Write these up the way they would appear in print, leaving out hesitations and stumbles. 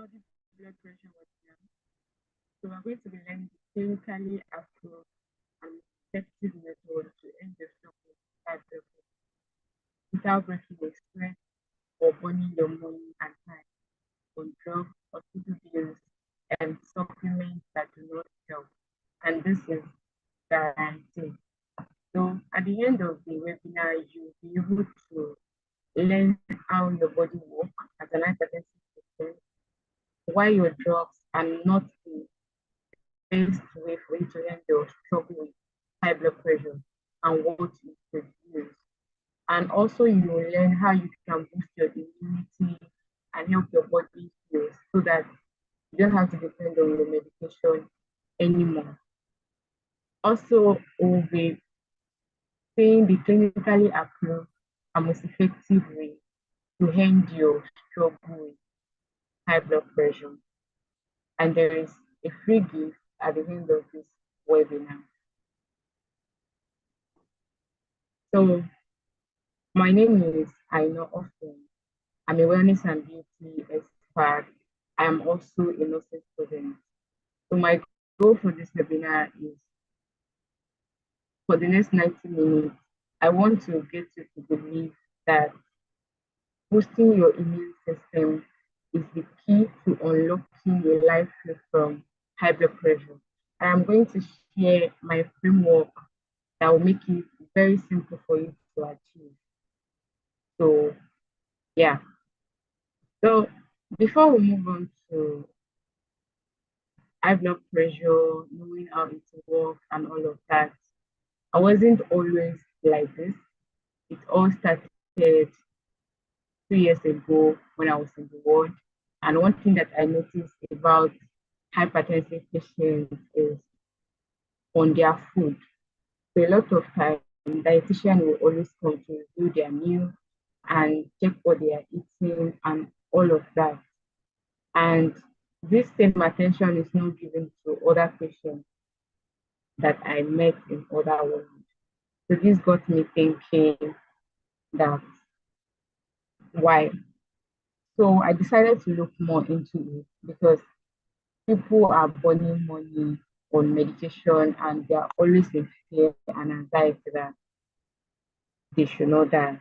the blood pressure was down. So we're going to be learning the clinically approved and effective method to end the struggle with high blood pressure without breaking your sweat or burning your money and time on drugs, hospital bills, and supplements that do not help. And this is guaranteed. So at the end of the webinar, you'll be able to learn how your body works as an hypertensive patient, why your drugs are not the best way for you to end your struggle with high blood pressure, and what you should use. And also you will learn how you can boost your immunity and help your body heal so that you don't have to depend on your medication anymore. Also, we'll be seeing the clinically approved and most effective way to end your struggle with high blood pressure. And there is a free gift at the end of this webinar. So my name is Aino Often. I'm a wellness and beauty expert. I am also a nursing student. So my goal for this webinar is, for the next 90 minutes, I want to get you to believe that boosting your immune system is the key to unlocking a life free from high blood pressure. And I'm going to share my framework that will make it very simple for you to achieve. So, yeah. So, before we move on to high blood pressure, knowing how it works and all of that, I wasn't always like this. It all started 2 years ago when I was in the ward. And one thing that I noticed about hypertensive patients is on their food. So a lot of times, dietitian will always come to review their meal and check what they are eating and all of that. And this same attention is not given to other patients that I met in other wards. So this got me thinking that why? So I decided to look more into it because people are burning money on medication and they are always in fear and anxiety that they should not die.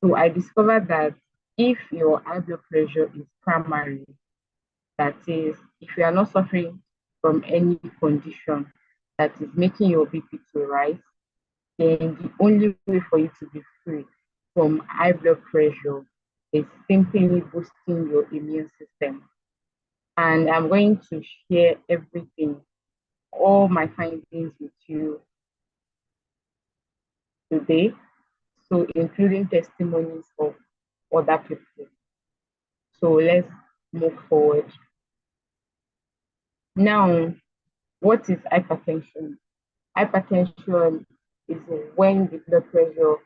So I discovered that if your high blood pressure is primary, that is, if you are not suffering from any condition that is making your BP to rise, then the only way for you to be free from high blood pressure is simply boosting your immune system. And I'm going to share everything, all my findings with you today. So including testimonies of other people. So let's move forward. Now, what is hypertension? Hypertension is when the blood pressure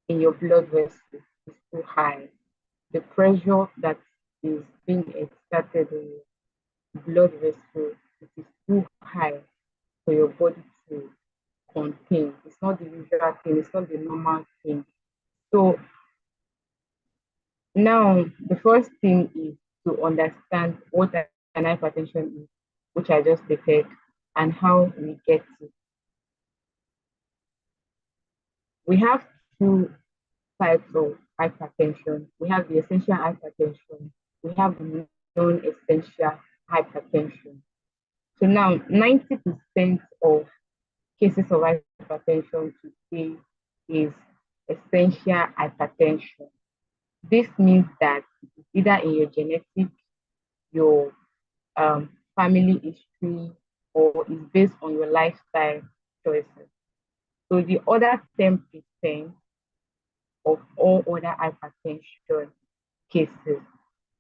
in your blood vessels is too high. The pressure that is being exerted in your blood vessel, it is too high for your body to contain. It's not the usual thing, it's not the normal thing. So now the first thing is to understand what an hypertension is, which I just stated, and how we get it. We have two types of hypertension. We have the essential hypertension. We have the non-essential hypertension. So now 90% of cases of hypertension today is essential hypertension. This means that either in your genetic, your family history, or is based on your lifestyle choices. So the other 10% of all other hypertension cases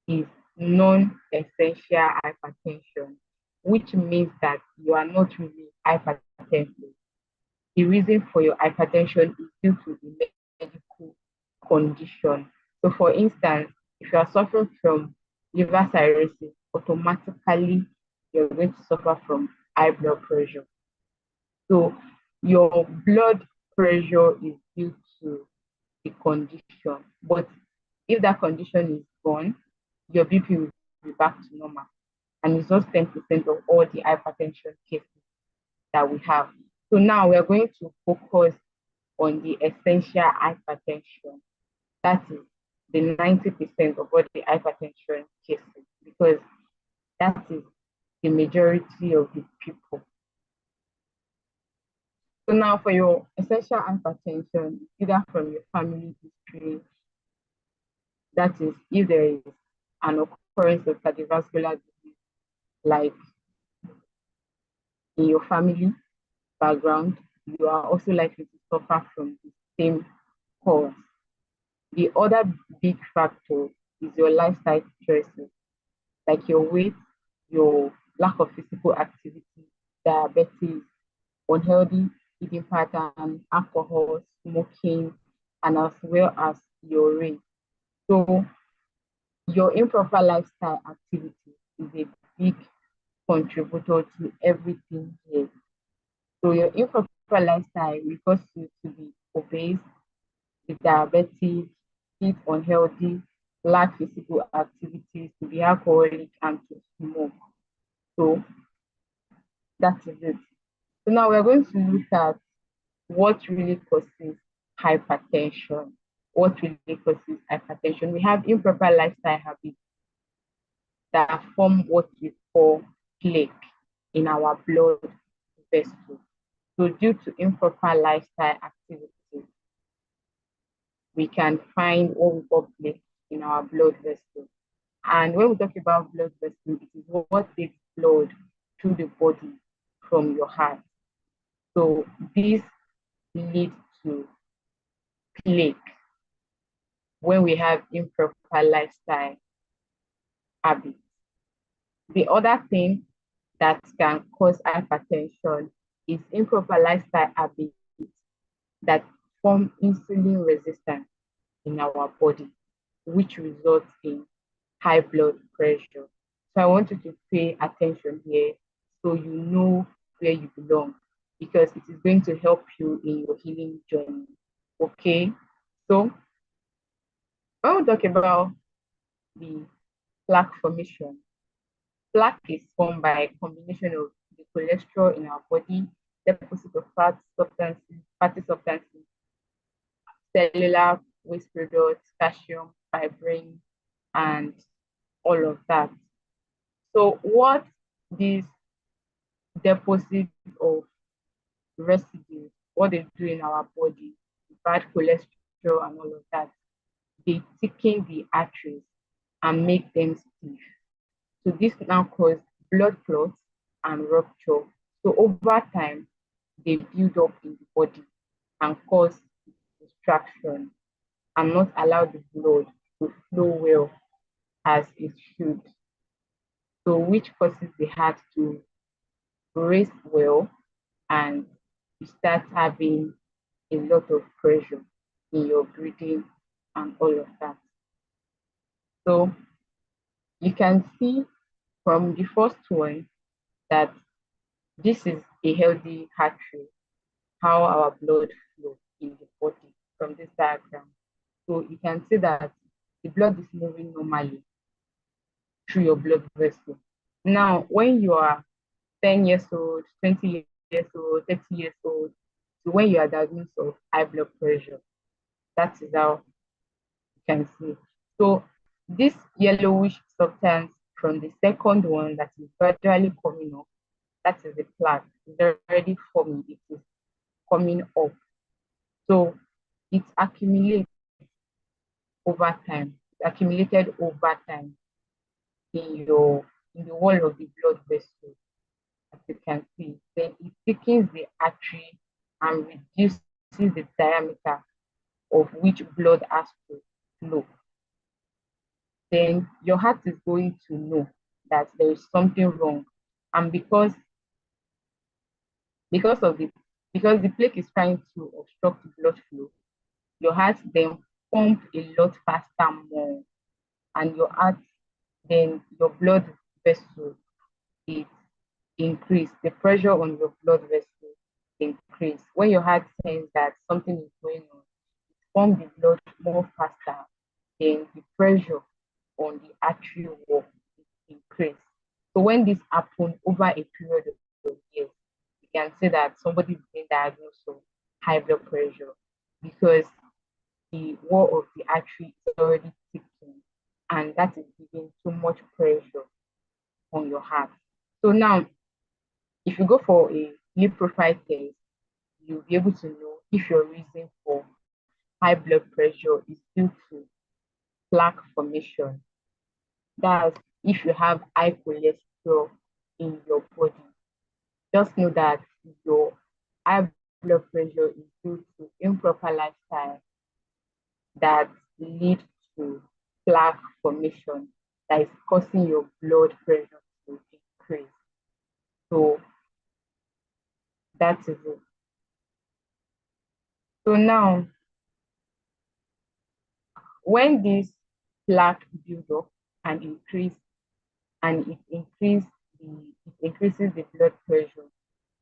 is non-essential hypertension, which means that you are not really hypertensive. The reason for your hypertension is due to the medical condition. So for instance, if you are suffering from liver cirrhosis, automatically you're going to suffer from high blood pressure. So your blood pressure is due to the condition, but if that condition is gone, your BP will be back to normal. And it's just 10% of all the hypertension cases that we have. So now we're going to focus on the essential hypertension. That is the 90% of all the hypertension cases, because that is the majority of the people. So now for your essential hypertension, either from your family history, that is if there is an occurrence of cardiovascular disease, like in your family background, you are also likely to suffer from the same cause. The other big factor is your lifestyle choices, like your weight, your lack of physical activity, diabetes, unhealthy eating pattern, alcohol, smoking, and as well as your race. So your improper lifestyle activity is a big contributor to everything here. So your improper lifestyle will cause you to be obese, be diabetic, eat unhealthy, lack physical activities, to be alcoholic, and to smoke. So that is it. So now we're going to look at what really causes hypertension. What really causes hypertension? We have improper lifestyle habits that form what we call plaque in our blood vessels. So due to improper lifestyle activities, we can find what we call plaque in our blood vessels. And when we talk about blood vessels, it is what takes blood through the body from your heart. So this leads to plaque when we have improper lifestyle habits. The other thing that can cause hypertension is improper lifestyle habits that form insulin resistance in our body, which results in high blood pressure. So I want you to pay attention here so you know where you belong, because it is going to help you in your healing journey. Okay, so when we talk about the plaque formation, plaque is formed by a combination of the cholesterol in our body, deposit of fat substances, fatty substances, cellular waste products, calcium, fibrin, and all of that. So what these deposits of residues, what they do in our body, bad cholesterol and all of that, they thicken the arteries and make them stiff. So this now causes blood clots and rupture. So over time, they build up in the body and cause distraction and not allow the blood to flow well as it should. So which causes the heart to race well, and you start having a lot of pressure in your breathing and all of that. So you can see from the first one that this is a healthy heart rate, how our blood flows in the body from this diagram. So you can see that the blood is moving normally through your blood vessel. Now, when you are 10 years old, 20 years old, 30 years old, so when you are diagnosed of high blood pressure, that is how you can see. So this yellowish substance from the second one that is gradually coming up, that is the plaque. It's already forming, it is coming up. So it accumulates over time, accumulated over time in the wall of the blood vessel, as you can see. Then it thickens the artery and reduces the diameter of which blood has to flow. Then your heart is going to know that there is something wrong. And because the plaque is trying to obstruct the blood flow, your heart then pump a lot faster more, and your blood vessel is increased. The pressure on your blood vessel increase. When your heart senses that something is going on, it pumps the blood more faster, then the pressure on the artery wall So when this happens over a period of years, you can say that somebody is being diagnosed with high blood pressure because the wall of the artery is already thickened, and that is giving too much pressure on your heart. So now, if you go for a lip profile test, you'll be able to know if your reason for high blood pressure is due to plaque formation. That's if you have high cholesterol in your body. Just know that your high blood pressure is due to improper lifestyle that lead to plaque formation that is causing your blood pressure to increase. So that is it. So now, when this plaque build up and increase, and it increases the blood pressure,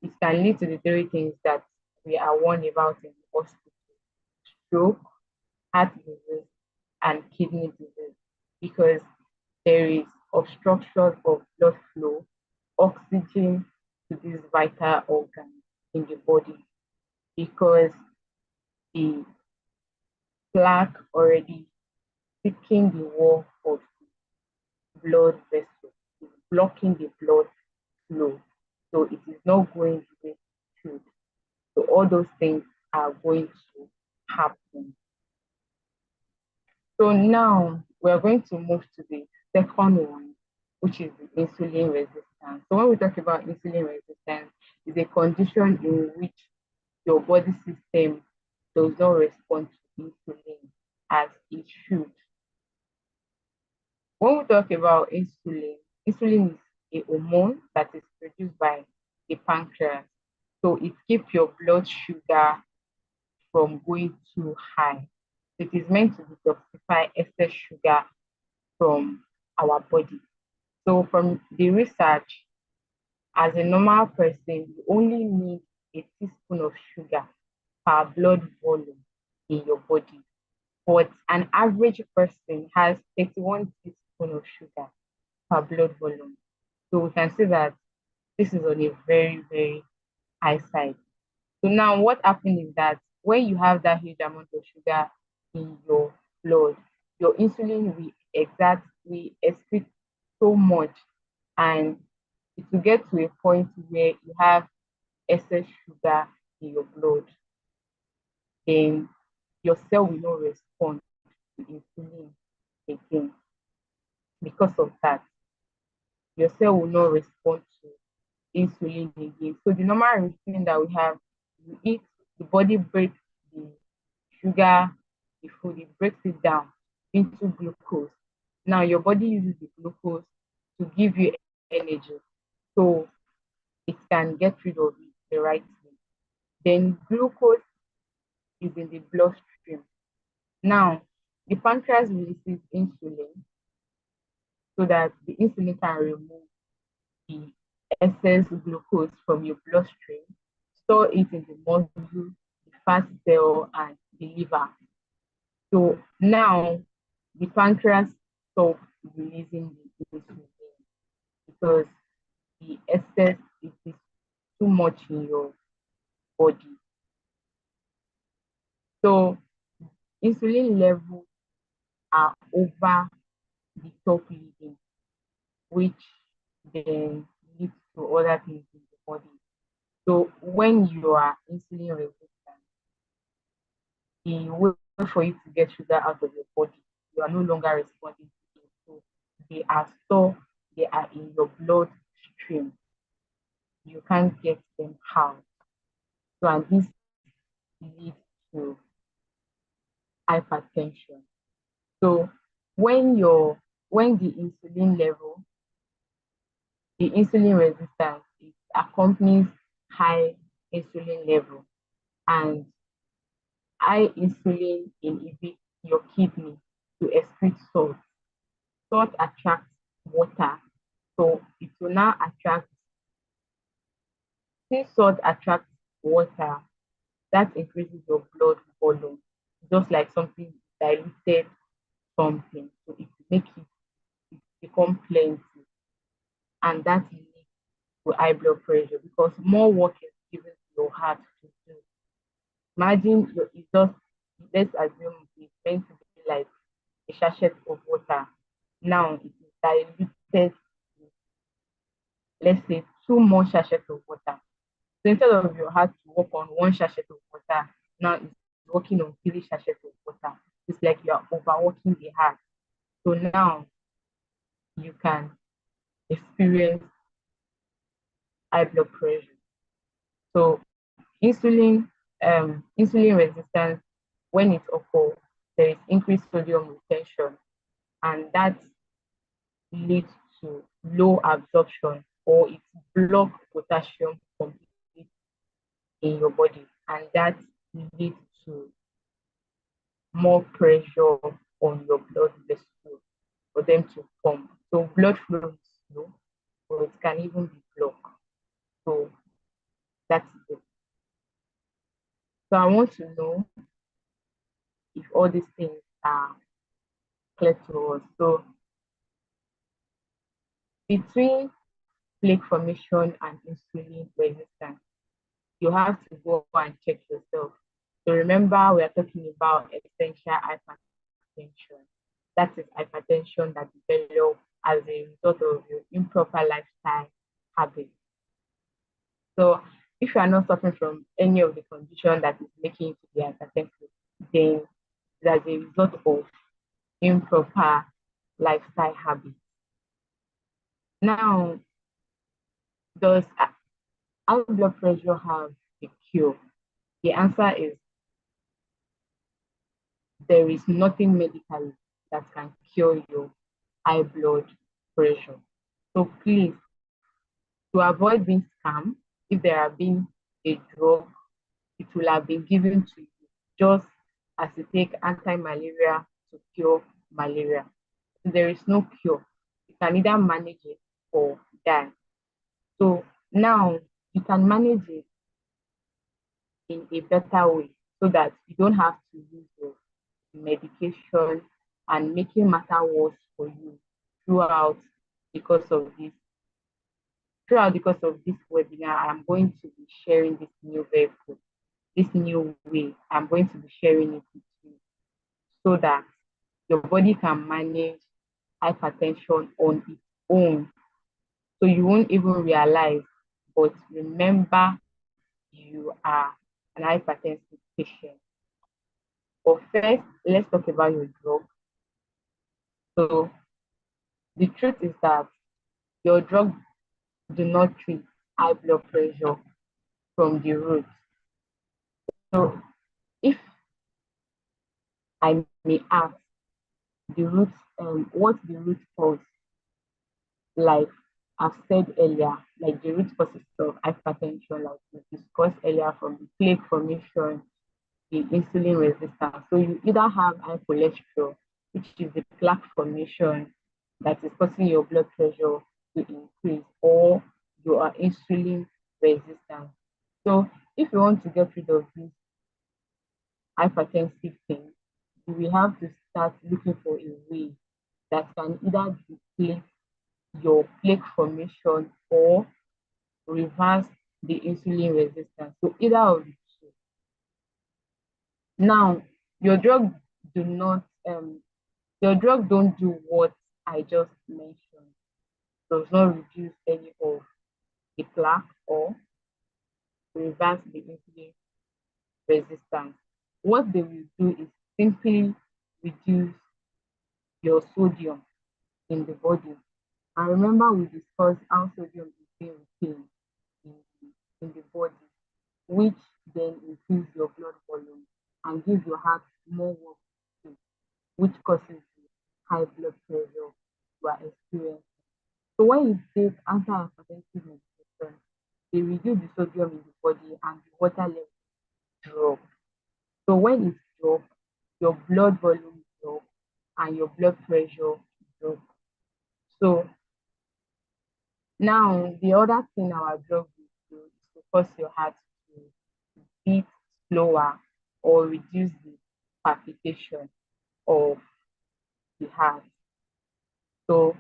it can lead to the three things that we are warned about in the hospital: stroke, heart disease, and kidney disease, because there is obstruction of blood flow, oxygen to these vital organs in the body, because the plaque already thickened the wall of the blood vessel, is blocking the blood flow. So it is not going the way it should. So all those things are going to happen. So now we're going to move to the second one, which is the insulin resistance. So when we talk about insulin resistance, it's a condition in which your body system does not respond to insulin as it should. When we talk about insulin, insulin is a hormone that is produced by the pancreas. So it keeps your blood sugar from going too high. It is meant to detoxify excess sugar from our body. So from the research, as a normal person, you only need a teaspoon of sugar per blood volume in your body. But an average person has 31 teaspoons of sugar per blood volume. So we can see that this is on a very, very high side. So now what happens is that when you have that huge amount of sugar in your blood, your insulin will excrete so much, and it will get to a point where you have excess sugar in your blood. Then your cell will not respond to insulin again. Because of that, your cell will not respond to insulin again. So the normal routine that we have, you eat, the body breaks the sugar, the food, it breaks it down into glucose. Now your body uses the glucose to give you energy, so it can get rid of it the right way. Then glucose is in the bloodstream. Now the pancreas releases insulin so that the insulin can remove the excess glucose from your bloodstream, store it in the muscle, the fat cell, and the liver. So now the pancreas stops releasing the insulin because the excess is too much in your body. So insulin levels are over the top limit, which then leads to other things in the body. So when you are insulin resistant, the way for you to get sugar out of your body, you are no longer responding to it. So they are stored, they are in your bloodstream. You can't get them out. So and this leads to hypertension. So when the insulin level, the insulin resistance, it accompanies high insulin level, and high insulin inhibits your kidney to excrete salt. Salt attracts water, so it will now attract, since salt attracts water, that increases your blood volume, just like something diluted something. So it makes it become plenty. and that leads to high blood pressure because more work is given to your heart to do. Imagine it's just, let's assume it's meant to be like a sachet of water. Now it is diluted, let's say, two more sachets of water. So instead of your heart to work on one sachet of water, now it's working on three sachets of water. It's like you are overworking the heart. So now you can experience high blood pressure. So insulin, insulin resistance, when it occurs, there is increased sodium retention, and that leads to low absorption, or it blocks potassium completely in your body, and that leads to more pressure on your blood vessels for them to pump. So blood flow is slow, or it can even be blocked. So that's it. So I want to know if all these things are clear to us. So between plaque formation and insulin resistance, you have to go and check yourself. So remember, we are talking about essential hypertension. That is hypertension that develops as a result of your improper lifestyle habits. So if you are not suffering from any of the condition that is making you to be hypertensive, then as a result of improper lifestyle habits. Now, does high blood pressure have a cure? The answer is there is nothing medically that can cure your high blood pressure. So please, to avoid being scammed, if there have been a drug, it will have been given to you just as you take anti-malaria to cure malaria. So there is no cure. You can either manage it or die. So now you can manage it in a better way so that you don't have to use your medication and making matter worse for you throughout because of this. Throughout because of this webinar, I'm going to be sharing this new vehicle, this new way. I'm going to be sharing it with you so that your body can manage hypertension on its own. So you won't even realize, but remember you are an hypertensive patient. But first, let's talk about your drug. So the truth is that your drug do not treat high blood pressure from the root. So if I may ask, the root, what the root cause, like I've said earlier, like the root causes of hypertension, like we discussed earlier, from the plaque formation, the insulin resistance. So you either have high cholesterol, which is the plaque formation that is causing your blood pressure to increase, or you are insulin resistant. So if you want to get rid of this hypertensive thing, we have to start looking for a way that can either deplete your plaque formation or reverse the insulin resistance. So either of the two. Now, your drug do not your drug don't do what I just mentioned. Does not reduce any of the plaque or reverse the insulin resistance. What they will do is simply reduce your sodium in the body. And remember, we discussed how sodium is being retained in the body, which then increase your blood volume and gives your heart more work to do, which causes the high blood pressure you are experiencing. So when you take anti-hypertensive medication, they reduce the sodium in the body and the water level drop. So when it drops, your blood volume drops and your blood pressure drops. So now the other thing our drug will do is to cause your heart to beat slower or reduce the palpitation of the heart. So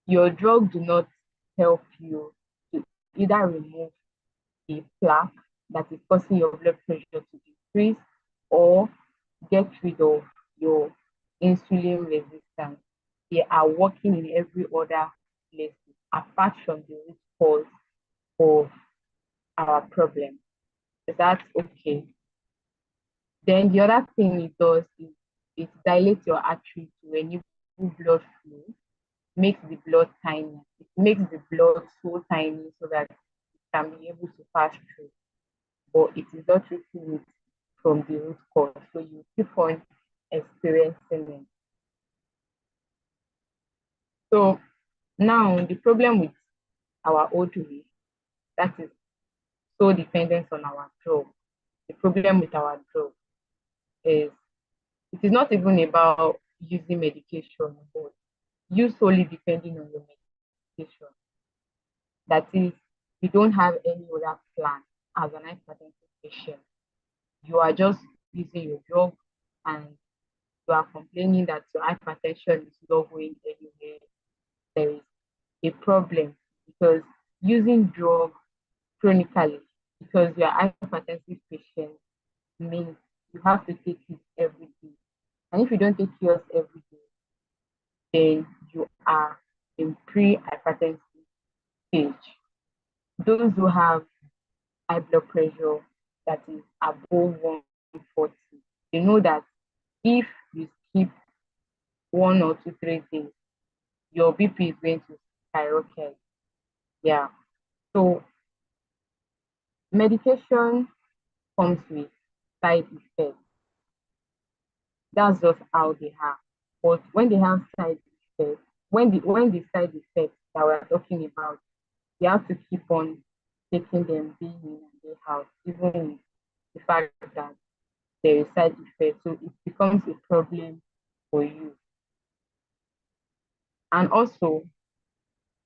Your drug do not help you to either remove the plaque that is causing your blood pressure to decrease or get rid of your insulin resistance. They are working in every other place apart from the root cause of our problem. Is that okay? Then the other thing it does is it dilates your artery to enable blood flow, makes the blood tiny. It makes the blood so tiny so that it can be able to pass through. But it is not treating it from the root cause. So you keep on experiencing it. So now the problem with our old way, that is so dependent on our drug. The problem with our drug is it is not even about using medication, but you solely depending on your medication. That is, you don't have any other plan as an hypertensive patient. You are just using your drug and you are complaining that your hypertension is not going anywhere. There is a problem because using drug chronically, because you are hypertensive patient, means you have to take it every day. And if you don't take yours every day, then you are in pre-hypertensive stage. Those who have high blood pressure that is above 140, they know that if you skip 1 or 2, 3 days, your BP is going to skyrocket. Yeah. So medication comes with side effects. That's just how they are. But when they have side effects, when the side effects that we're talking about, you have to keep on taking them day in and day out, even with the fact that there is side effects. So it becomes a problem for you. And also,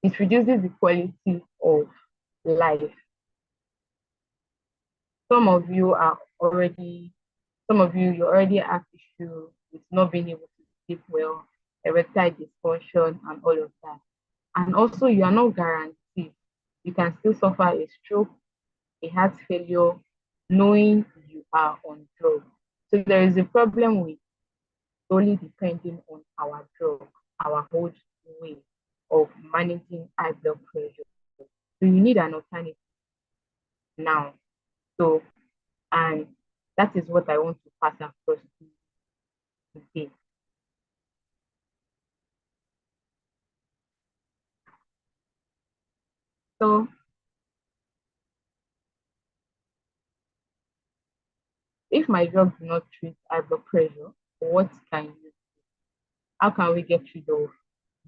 it reduces the quality of life. Some of you are already, some of you already have issue with not being able to sleep well, erectile dysfunction, and all of that. And also, you are not guaranteed. You can still suffer a stroke, a heart failure, knowing you are on drugs. So there is a problem with solely depending on our drug, our old way of managing high blood pressure. So you need an alternative now. So, and that is what I want to pass across to you today. So, if my drug do not treat high blood pressure, what can you do? How can we get rid of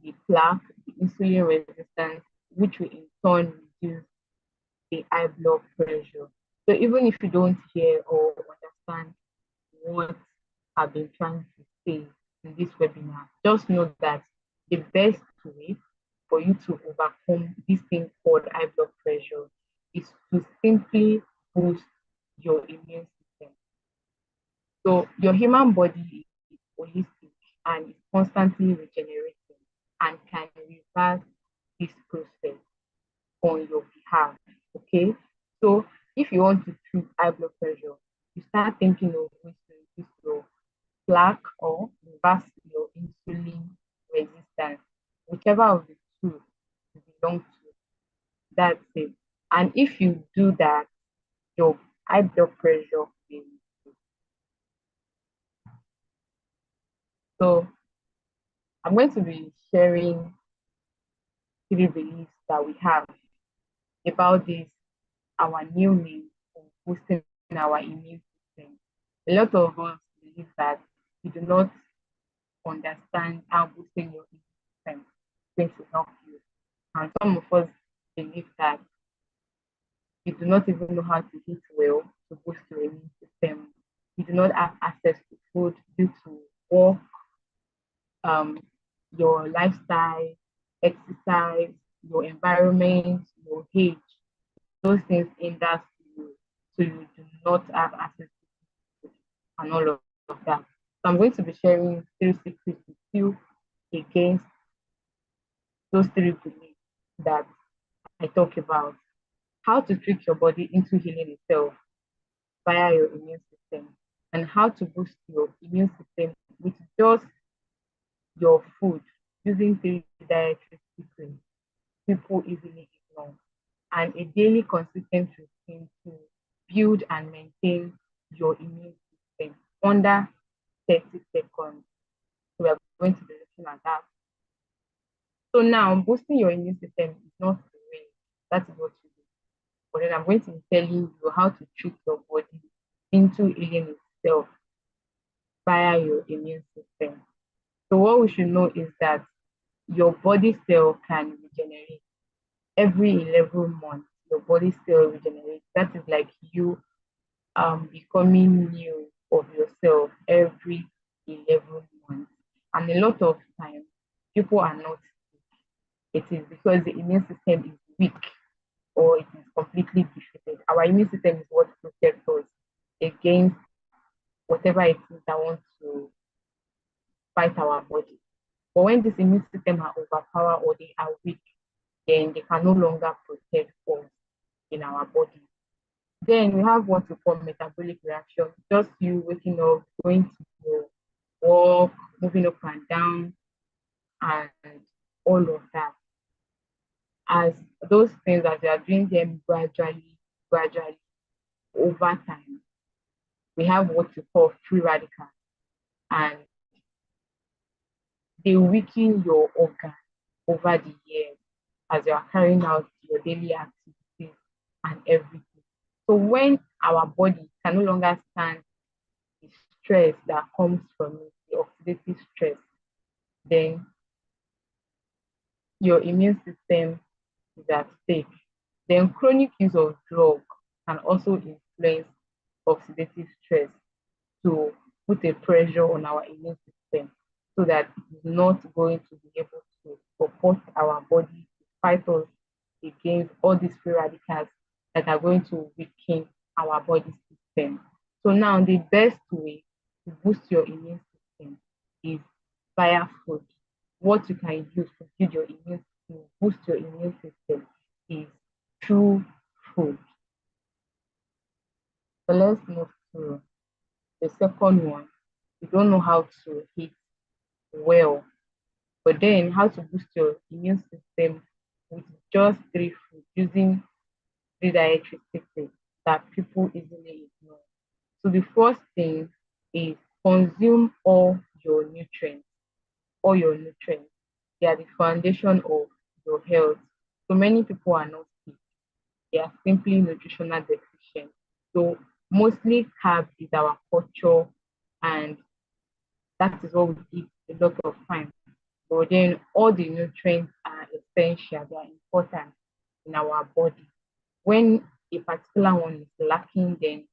the plaque, the insulin resistance, which will in turn reduce the high blood pressure? So even if you don't hear or understand what I've been trying to say in this webinar, just know that the best way for you to overcome this thing called high blood pressure is to simply boost your immune system. So your human body is holistic and is constantly regenerating and can reverse this process on your behalf. Okay. So if you want to treat high blood pressure, you start thinking of ways to reduce your plaque or reverse your insulin resistance, whichever of the two you belong to. That's it. And if you do that, your high blood pressure will reduce. So I'm going to be sharing 3 beliefs that we have about this, our new means of boosting our immune system. A lot of us believe that we do not understand how boosting your immune system is going to help you. And some of us believe that you do not even know how to eat well to boost your immune system. You do not have access to food due to work, um, your lifestyle, exercise, your environment, your age. Those things hinder you, so you do not have access to food and all of that. So I'm going to be sharing 3 secrets with you against those three beliefs that I talk about. How to trick your body into healing itself via your immune system, and how to boost your immune system with just your food using three dietary secrets people easily ignore, and a daily consistent routine to build and maintain your immune system under 30 seconds. So we are going to be looking at that. So now boosting your immune system is not the way. That is what you do. But then I'm going to be telling you how to trick your body into healing itself via your immune system. So what we should know is that your body cell can regenerate every 11 months. Your body cell regenerates. That is like you becoming new of yourself every 11 months. And a lot of times, people are not sick. It is because the immune system is weak or it is completely defeated. Our immune system is what protects us against whatever it is that wants to fight our body. But when this immune system are overpowered or they are weak, then they can no longer protect us in our body. Then we have what we call metabolic reaction. Just you waking up, going to your walk, moving up and down, and all of that. As those things, as you are doing them gradually, over time, we have what we call free radicals, and they weaken your organ over the years as you are carrying out your daily activities and everything. So when our body can no longer stand the stress that comes from it, the oxidative stress, then your immune system is at stake. Then chronic use of drugs can also influence oxidative stress to put a pressure on our immune system so that it is not going to be able to support our body to fight us against all these free radicals that are going to weaken our body system. So now the best way to boost your immune system is via food. What you can use to build your immune system, boost your immune system is through food. So let's move to the second one. You don't know how to eat well, but then how to boost your immune system with just three food using three dietary secrets that people easily ignore. So the first thing is consume all your nutrients. All your nutrients. They are the foundation of your health. So many people are not sick. They are simply nutritional deficient. So mostly carbs is our culture, and that is what we eat a lot of time. But then all the nutrients are essential, they are important in our body. When a particular one is lacking, then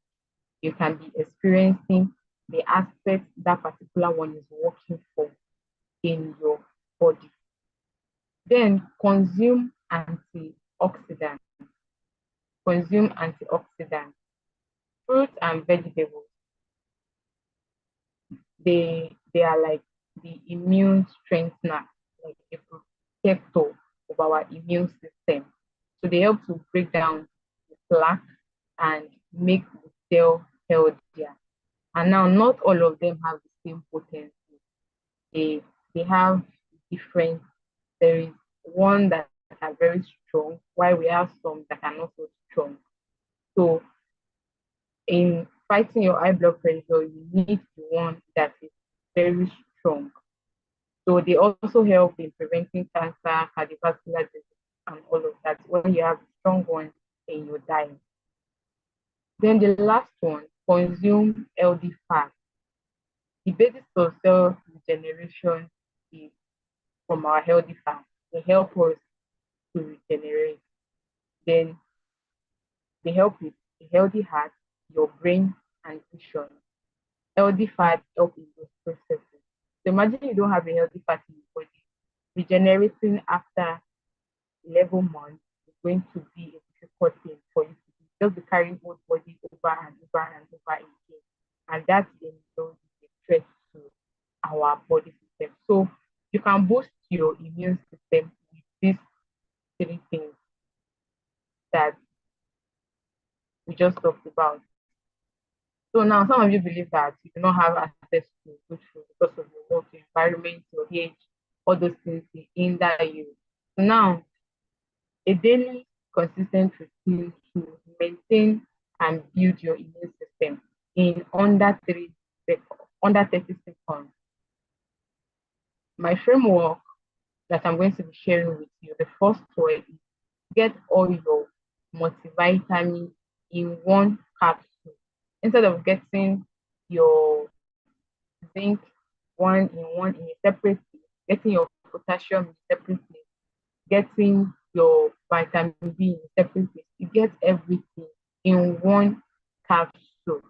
you can be experiencing the aspect that particular one is working for in your body. Then antioxidants. Consume antioxidants. Fruits and vegetables, they are like the immune strengthener, like a protector of our immune system. So they help to break down the plaque and make the cell healthier. And now not all of them have the same potency. They have different, there is one that are very strong, while we have some that are not so strong. So in fighting your high blood pressure, you need the one that is very strong. So they also help in preventing cancer, cardiovascular disease, and all of that when you have strong ones in your diet. Then the last one, consume healthy fat. The basis of cell regeneration is from our healthy fat. They help us to regenerate. Then they help with a healthy heart, your brain, and vision. Healthy fat help in those processes. So imagine you don't have a healthy fat in your body. Regenerating after 11 months is going to be a difficult thing for you to do. Just be carrying old body over and over and over again. And that in itself is a threat to our body system. So you can boost your immune system with these three things that we just talked about. So now some of you believe that you do not have access to good food because of your work, your environment, your age, all those things they hinder you. So now a daily consistent routine to maintain and build your immune system in under 30 seconds. My framework that I'm going to be sharing with you, the first way is get all your multivitamin in one capsule. Instead of getting your zinc one in a separate place, getting your potassium in a separate place, getting your vitamin B in a separate place, you get everything in one capsule.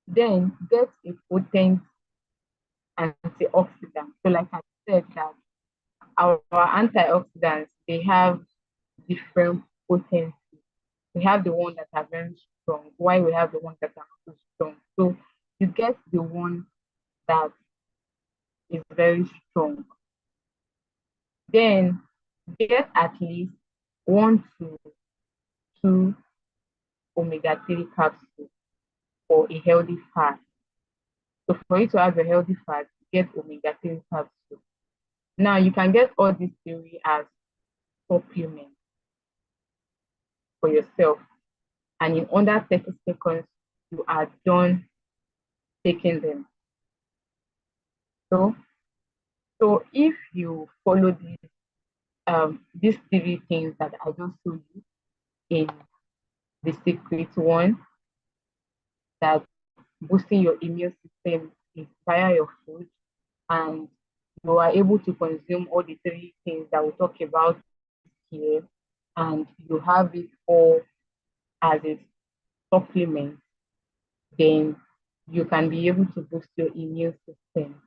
Then get a potent antioxidant. So like I said that our antioxidants, they have different potency. We have the one that are very strong, while we have the ones that are not so strong. So you get the one that is very strong. Then get at least 1 to 2 omega-3 capsules for a healthy fat. So for you to have a healthy fat, get omega-3 capsules. Now you can get all these theory as supplements for yourself, and in under 30 seconds, you are done taking them. So if you follow these three things that I just told you in the secret one, that boosting your immune system is via your food, and you are able to consume all the three things that we talk about here, and you have it all as a supplement, then you can be able to boost your immune system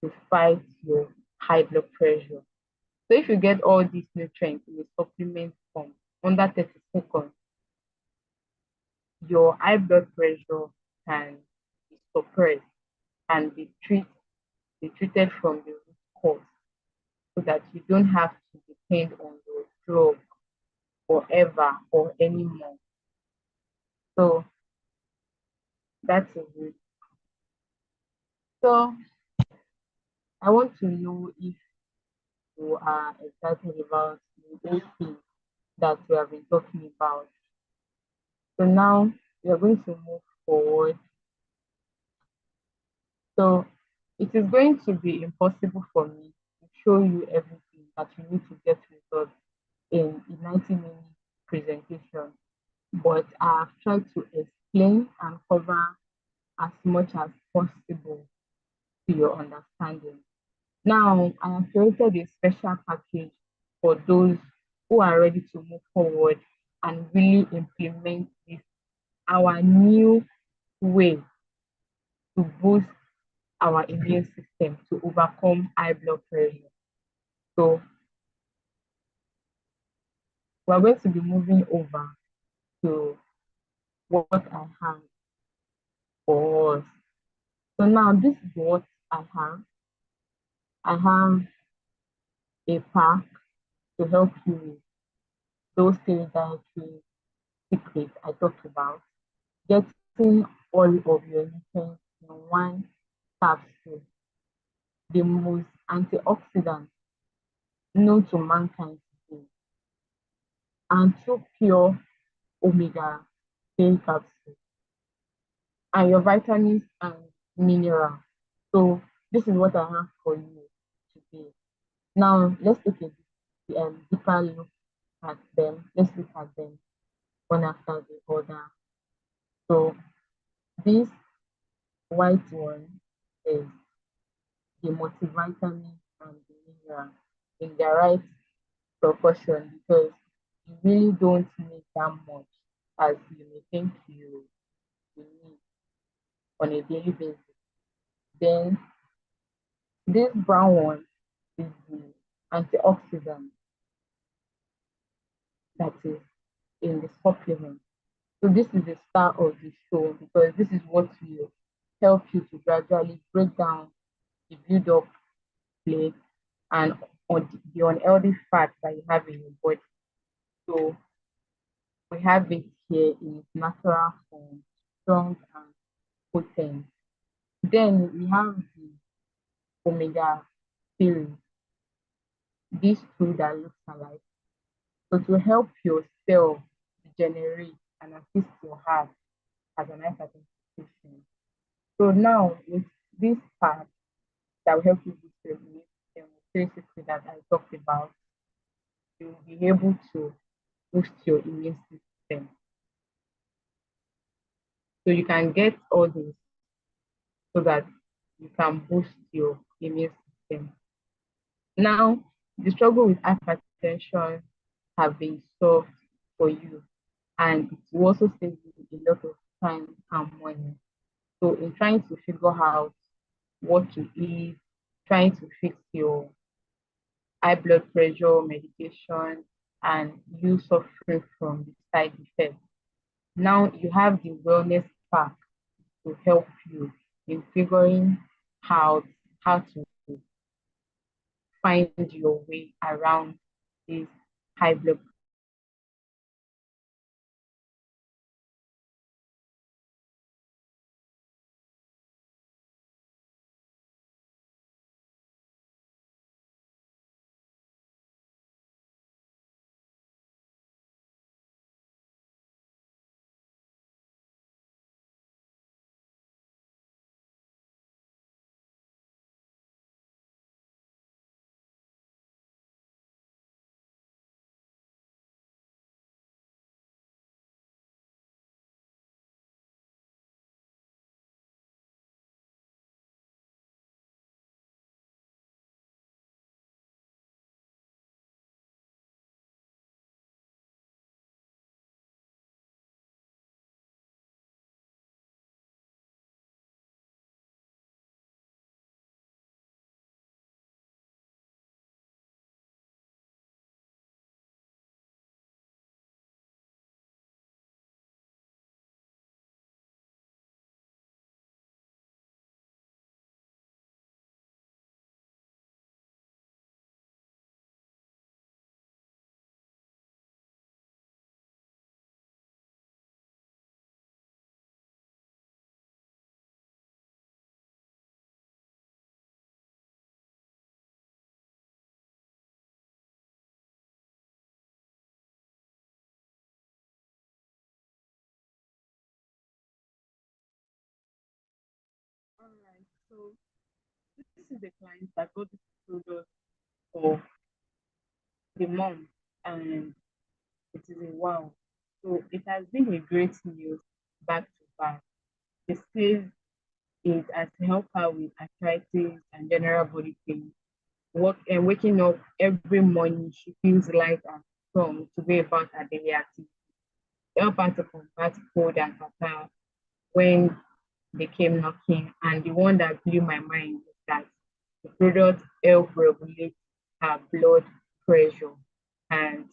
to fight your high blood pressure. So if you get all these nutrients in a supplement form under 30 seconds, your high blood pressure can be suppressed and be treated from the root cause, so that you don't have to depend on your drug forever or anymore. So that's it. So I want to know if you are excited about the whole thing that we have been talking about. So now we are going to move forward. So it is going to be impossible for me to show you everything that you need to get results in a 90-minute presentation, but I have tried to explain and cover as much as possible to your understanding. Now, I have created a special package for those who are ready to move forward and really implement this, our new way to boost our immune system to overcome high blood pressure. So we're going to be moving over to what I have for us. So now this is what I have. I have a pack to help you with those three dietary secrets I talked about. Getting all of your nutrients in one capsule, the most antioxidants known to mankind today, and 2 pure omega-3 capsules, and your vitamins and minerals. So this is what I have for you today. Now let's take a deeper look at them. Let's look at them one after the other. So this white one is the multivitamin and the mineral in the right proportion, because you really don't need that much as you may think you need on a daily basis. Then this brown one is the antioxidant that is in the supplement. So this is the star of the show, because this is what will help you to gradually break down the build-up plate and on the unhealthy fat that you have in your body. So we have it here in its natural form, strong and potent. Then we have the omega 3, these two that looks alike. So to help your cell regenerate and assist your heart as an hypertension patient. So now with this part that will help you boost your immune system, basically that I talked about, you will be able to boost your immune system. So you can get all this so that you can boost your immune system. Now, the struggle with hypertension have been solved for you, and it will also save you a lot of time and money. So in trying to figure out what to eat, trying to fix your high blood pressure medication, and you suffering from the side effects. Now you have the wellness pack to help you in figuring out how to find your way around this high blood. All right, so this is the client that got this product for the mom, and it is a wow. So it has been a great news back to back. It says it has helped her with arthritis and general body pain. Waking up every morning, she feels light and strong to go about her daily activity. Help her to combat cold and catarrh when they came knocking. And the one that blew my mind is that the product help regulate her blood pressure. And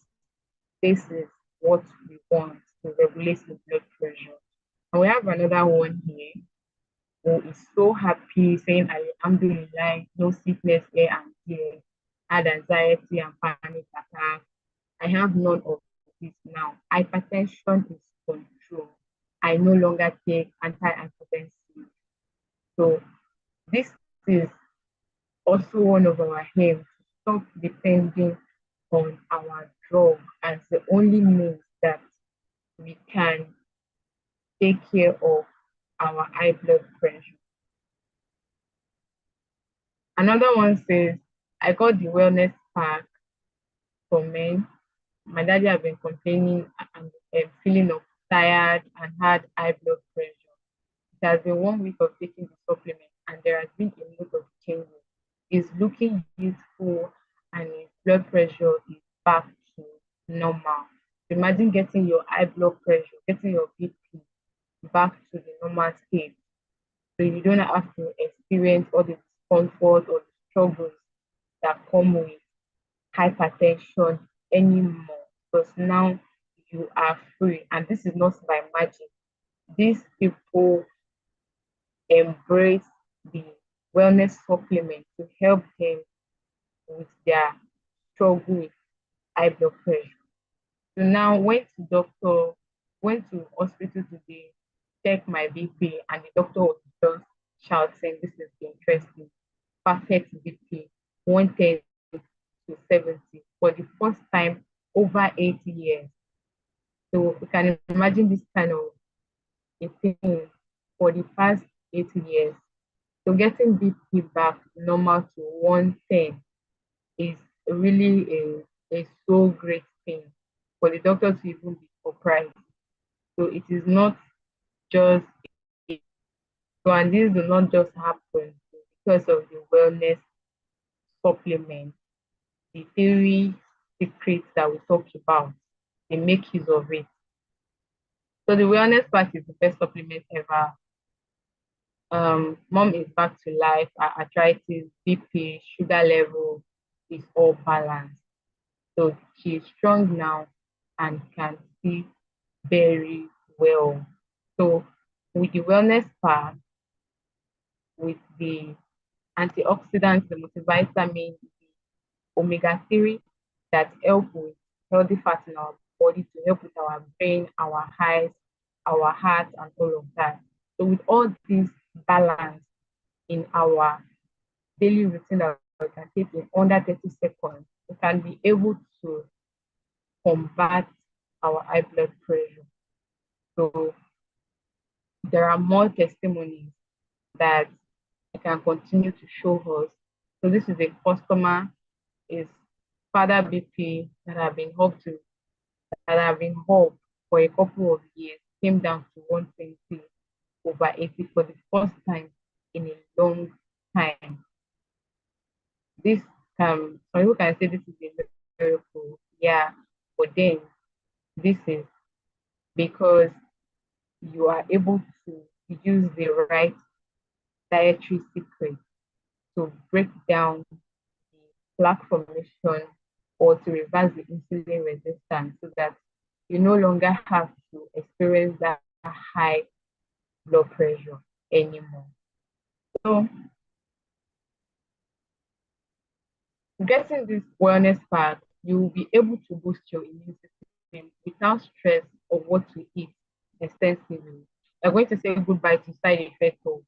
this is what we want to regulate the blood pressure. And we have another one here who is so happy, saying, Alhamdulillah, no sickness here and there, had anxiety and panic attack. I have none of this now. Hypertension is controlled. I no longer take antihypertensive. So this is also one of our aims to stop depending on our drug as the only means that we can take care of our high blood pressure. Another one says, I got the wellness pack for men. My daddy have been complaining and feeling of tired and had high blood pressure. It has been 1 week of taking the supplement, and there has been a lot of changes. He's looking youthful, and his blood pressure is back to normal. Imagine getting your high blood pressure, getting your BP back to the normal state. So you don't have to experience all the discomfort or the struggles that come with hypertension anymore, because now you are free. And this is not by magic. These people embrace the wellness supplement to help them with their struggle with high blood pressure. So now went to hospital today, check my BP, and the doctor was just shouting, "This is interesting. Perfect BP, 110 to 70 for the first time over 80 years." So you can imagine this kind of a thing for the past 80 years. So getting BP back normal to 110 is really a so great thing for the doctor to even be surprised. So it is not just, so and this do not just happen because of the wellness supplement, the three secrets that we talked about, they make use of it. So the wellness part is the best supplement ever. Mom is back to life. Arthritis, BP, sugar level is all balanced. So she is strong now and can see very well. So with the wellness part, with the antioxidants, the multivitamin, the omega-3 that help with healthy fat in our body to help with our brain, our eyes, our heart, and all of that. So with all this balance in our daily routine that we can take in under 30 seconds, we can be able to combat our high blood pressure. So there are more testimonies that I can continue to show us. So this is a customer, is father BP that have been up for a couple of years, came down to 120 over 80 for the first time in a long time. This some people can say this is a miracle, yeah, but then this is because you are able to use the right dietary secret to break down the plaque formation or to reverse the insulin resistance so that you no longer have to experience that high blood pressure anymore. So getting this wellness part, you will be able to boost your immune system without stress of what to eat extensively. You're going to say goodbye to side effects of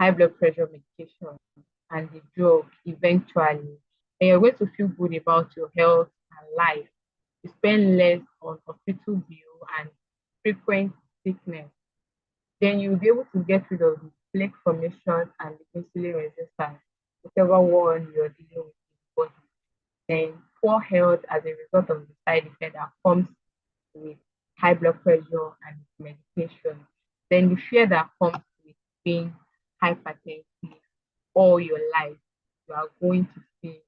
high blood pressure medication and the drug eventually. And you're going to feel good about your health and life. You spend less on hospital bill and frequent sickness. Then you'll be able to get rid of the plaque formation and the insulin resistance, whichever one you're dealing with in the body. Then poor health as a result of the side effect that comes with high blood pressure and medication. Then the fear that comes with being hypertensive all your life. You are going to say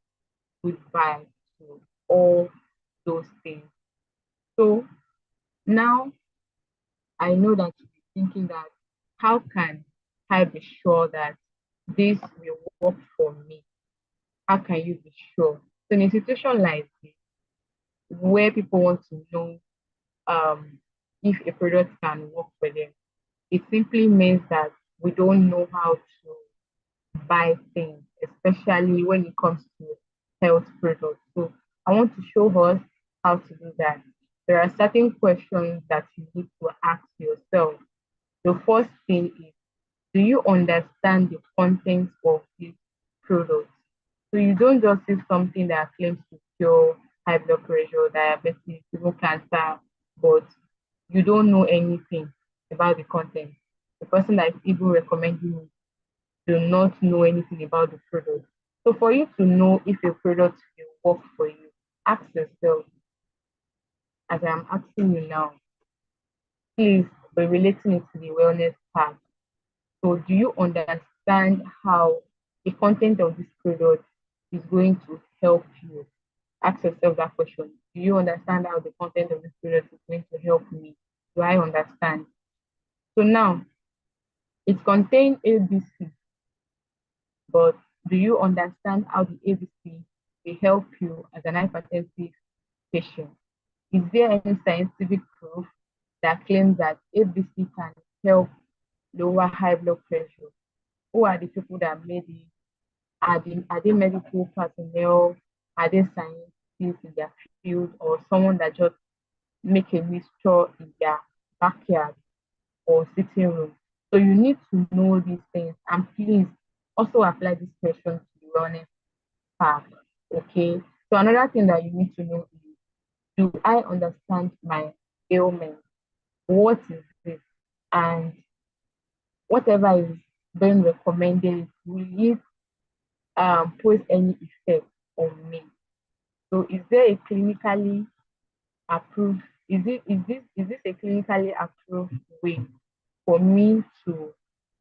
goodbye to all those things. So now I know that you'll be thinking that how can I be sure that this will work for me? How can you be sure? So in a situation like this, where people want to know if a product can work for them, it simply means that we don't know how to buy things, especially when it comes to health products. So I want to show us how to do that. There are certain questions that you need to ask yourself. The first thing is, do you understand the content of this product? So you don't just see something that claims to cure high blood pressure, diabetes, even cancer, but you don't know anything about the content. The person that is even recommending it do not know anything about the product. So for you to know if a product will work for you, ask yourself, as I'm asking you now, please be relating it to the wellness part. So do you understand how the content of this product is going to help you? Ask yourself that question. Do you understand how the content of this product is going to help me? Do I understand? So now it contains ABC, but do you understand how the ABC will help you as an hypertensive patient? Is there any scientific proof that claims that ABC can help lower high blood pressure? Who are the people that made it? Are they medical personnel? Are they scientists in their field, or someone that just make a mixture in their backyard or sitting room? So you need to know these things, and please also apply this question to the wellness part. Okay. So another thing that you need to know is, do I understand my ailment? What is it? And whatever is being recommended, will it pose any effect on me? So is there a clinically approved, is this a clinically approved way for me to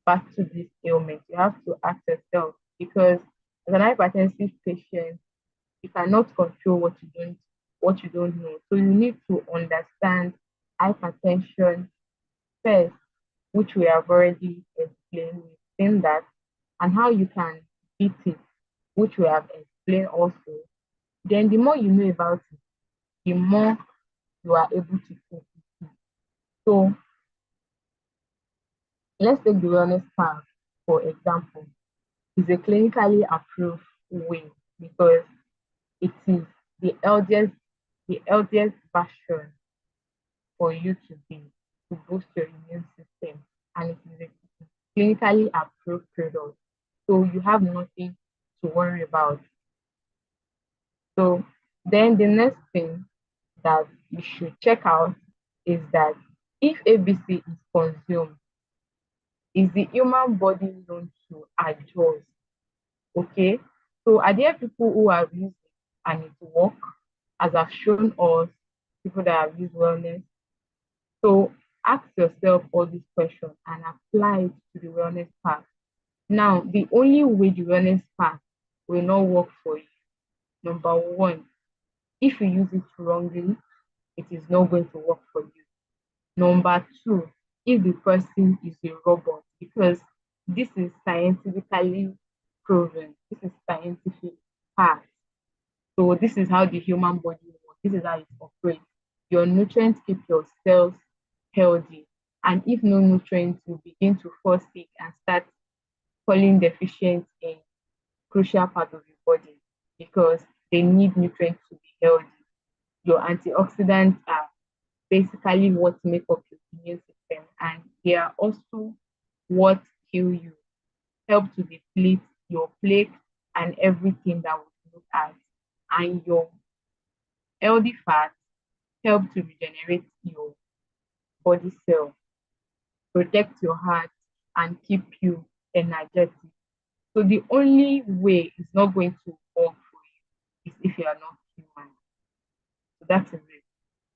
battle this ailment? You have to ask yourself, because as an hypertensive patient, you cannot control what you don't know. So you need to understand hypertension first, which we have already explained. We've seen that, and how you can beat it, which we have explained also. Then the more you know about it, the more you are able to cope with it. So let's take the wellness path, for example. It's a clinically approved way because it is the healthiest version for you to be, to boost your immune system, and it is a clinically approved product. So you have nothing to worry about. So then the next thing that you should check out is that if ABC is consumed, is the human body known to adjust? Okay. So are there people who have used it and it work, as I've shown us, people that have used wellness? So ask yourself all these questions and apply it to the wellness path. Now, the only way the wellness path will not work for you, number one, if you use it wrongly, it is not going to work for you. Number two, if the person is a robot, because this is scientifically proven, this is scientific fact. So this is how the human body works. This is how it operates. Your nutrients keep your cells healthy. And if no nutrients, you begin to fall sick and start falling deficient in crucial part of your body, because they need nutrients to be healthy. Your antioxidants are basically what make up your immune system, and they are also what heal you, help to deplete your plaque and everything that we look at. And your healthy fats help to regenerate your body cell, protect your heart, and keep you energetic. So the only way it's not going to work for you is if you are not human. So that is it.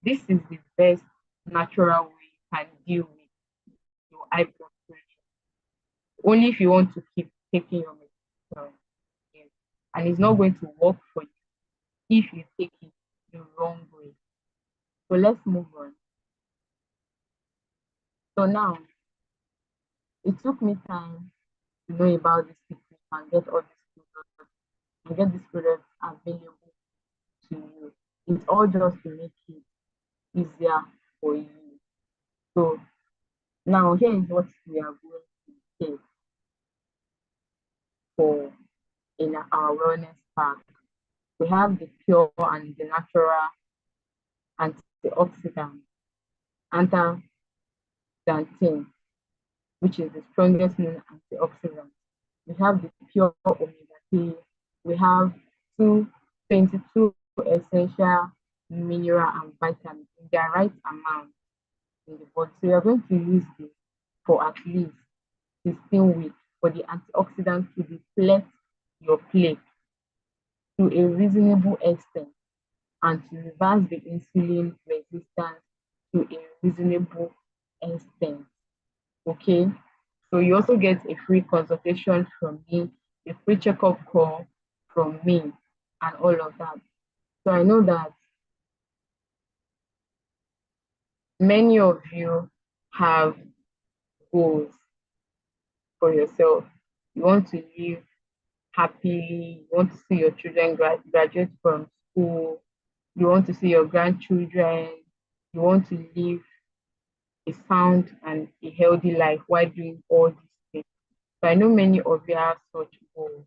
This is the best natural way you can deal with your high blood pressure. Only if you want to keep taking your medication. Yes. And it's not going to work for you if you take it the wrong way. So let's move on. So now, it took me time to know about this secret and get all these products and get these products available to you. It's all just to make it easier for you. So now here is what we are going to take for in our wellness pack. We have the pure and the natural antioxidant, anthocyanin, which is the strongest known antioxidant. We have the pure omega-3. We have 22 essential mineral and vitamins in their right amount in the body. So you're going to use this for at least 16 weeks for the antioxidant to deplete your plaque to a reasonable extent and to reverse the insulin resistance to a reasonable extent. Okay, so you also get a free consultation from me, a free checkup call from me, and all of that. So I know that many of you have goals for yourself. You want to live happily, you want to see your children graduate from school, you want to see your grandchildren, you want to live a sound and a healthy life while doing all these things. So I know many of you have such goals.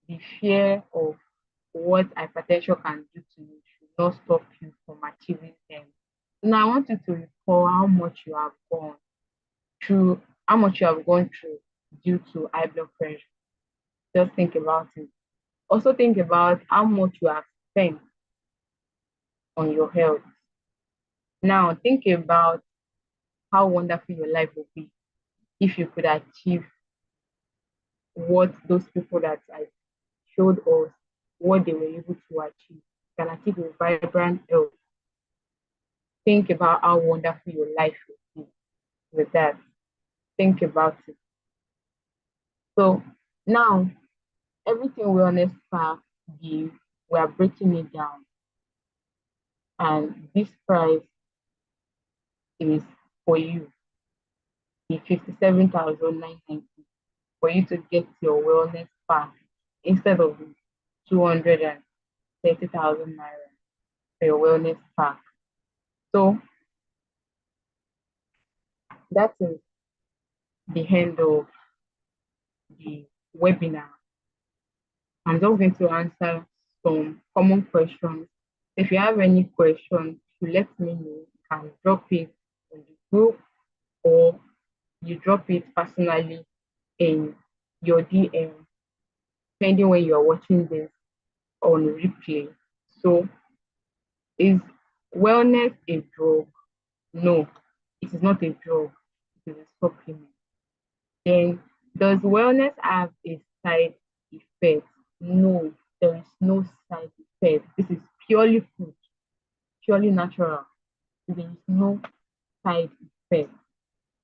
The fear of what hypertension can do to you should not stop you from achieving them. Now, I want you to recall how much you have gone through, due to high blood pressure. Just think about it. Also think about how much you have spent on your health. Now think about how wonderful your life would be if you could achieve what those people that I showed us, what they were able to achieve. You can achieve a vibrant health. Think about how wonderful your life would be with that. Think about it. So now, everything Wellness Spa give, we are breaking it down. And this price is for you, the 57,990, for you to get your wellness pack instead of the 230,000 naira for your wellness pack. So that is the end of the webinar. I'm just going to answer some common questions. If you have any questions, you let me know. You can drop it on the group, or you drop it personally in your DM, depending when you're watching this on replay. So, is wellness a drug? No, it is not a drug. It is a supplement. Then, does wellness have a side effect? No, there is no side effect. This is purely food, purely natural. There is no side effect.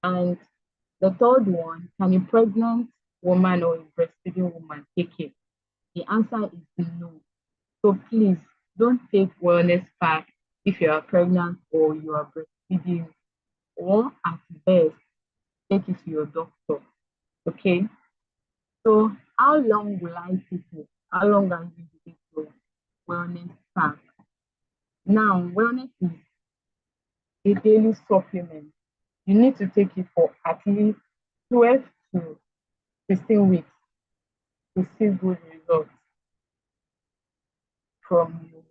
And the third one, can a pregnant woman or a breastfeeding woman take it? The answer is no. So please don't take wellness pack if you are pregnant or you are breastfeeding, or at best, take it to your doctor. Okay. So how long will I take it? How long are you take your wellness pack? Now, wellness is a daily supplement. You need to take it for at least 12 to 16 weeks to see good results from your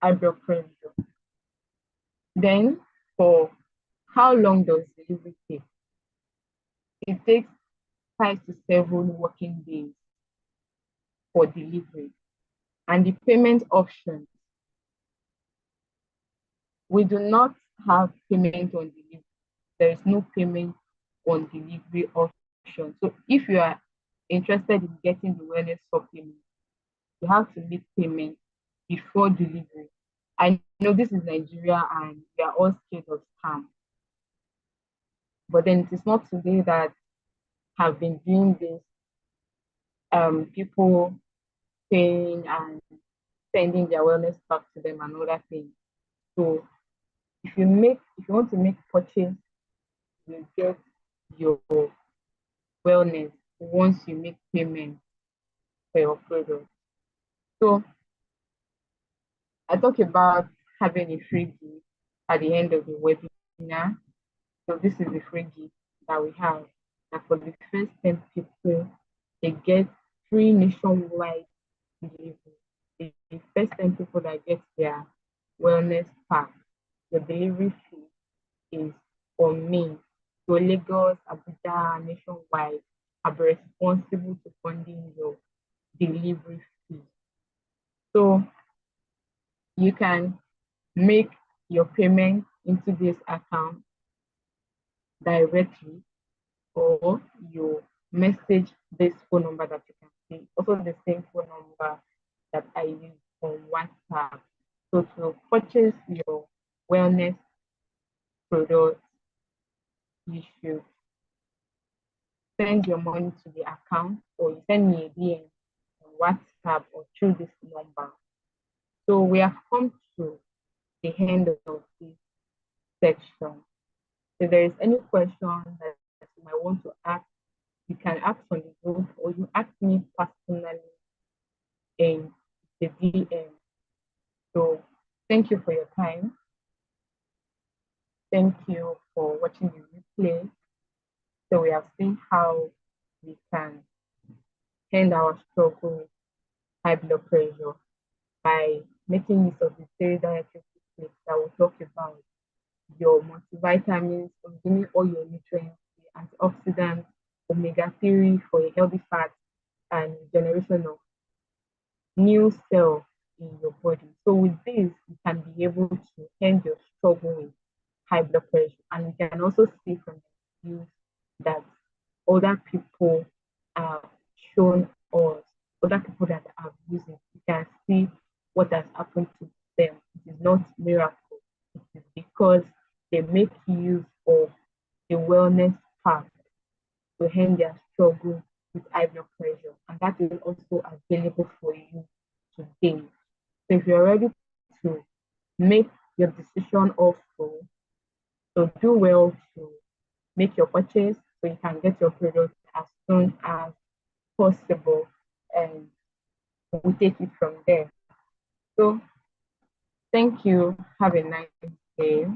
high blood pressure. Then, for how long does delivery take? It takes 5 to 7 working days for delivery. And the payment options, we do not have payment on delivery. There is no payment on delivery option. So if you are interested in getting the wellness supplement, you have to make payment before delivery. I know this is Nigeria and we are all scared of scam. But then it is not today that have been doing this. People paying and sending their wellness back to them and other things. So if you want to make purchase, you get your wellness once you make payment for your product. So I talk about having a free gift at the end of the webinar. So this is the free gift that we have. And for the first 10 people, they get free nationwide delivery. The first 10 people that get their wellness pack, the delivery fee is on me. So Lagos, Abuja, nationwide, I'll be responsible to funding your delivery fee. So you can make your payment into this account directly, or you message this phone number that you can see. Also the same phone number that I use on WhatsApp. So to purchase your wellness product, you should send your money to the account, or you send me a DM on WhatsApp or through this number. So we have come to the end of this section. If there is any question that you might want to ask, you can ask on the group, or you ask me personally in the DM. So thank you for your time. Thank you for watching the replay. So we have seen how we can end our struggle with high blood pressure. by making use of the three dietary techniques that we'll talk about: your multivitamins, consuming all your nutrients, the antioxidants, omega-3 for a healthy fat, and generation of new cells in your body. So with this, you can be able to end your struggle with high blood pressure. And we can also see from the reviews that other people have shown us, other people that have used it, you can see what has happened to them. It is not miracle. It is because they make use of the wellness path to end their struggle with high blood pressure. And that is also available for you today. So if you're ready to make your decision also, so do well to make your purchase so you can get your product as soon as possible, and we take it from there. So thank you. Have a nice day.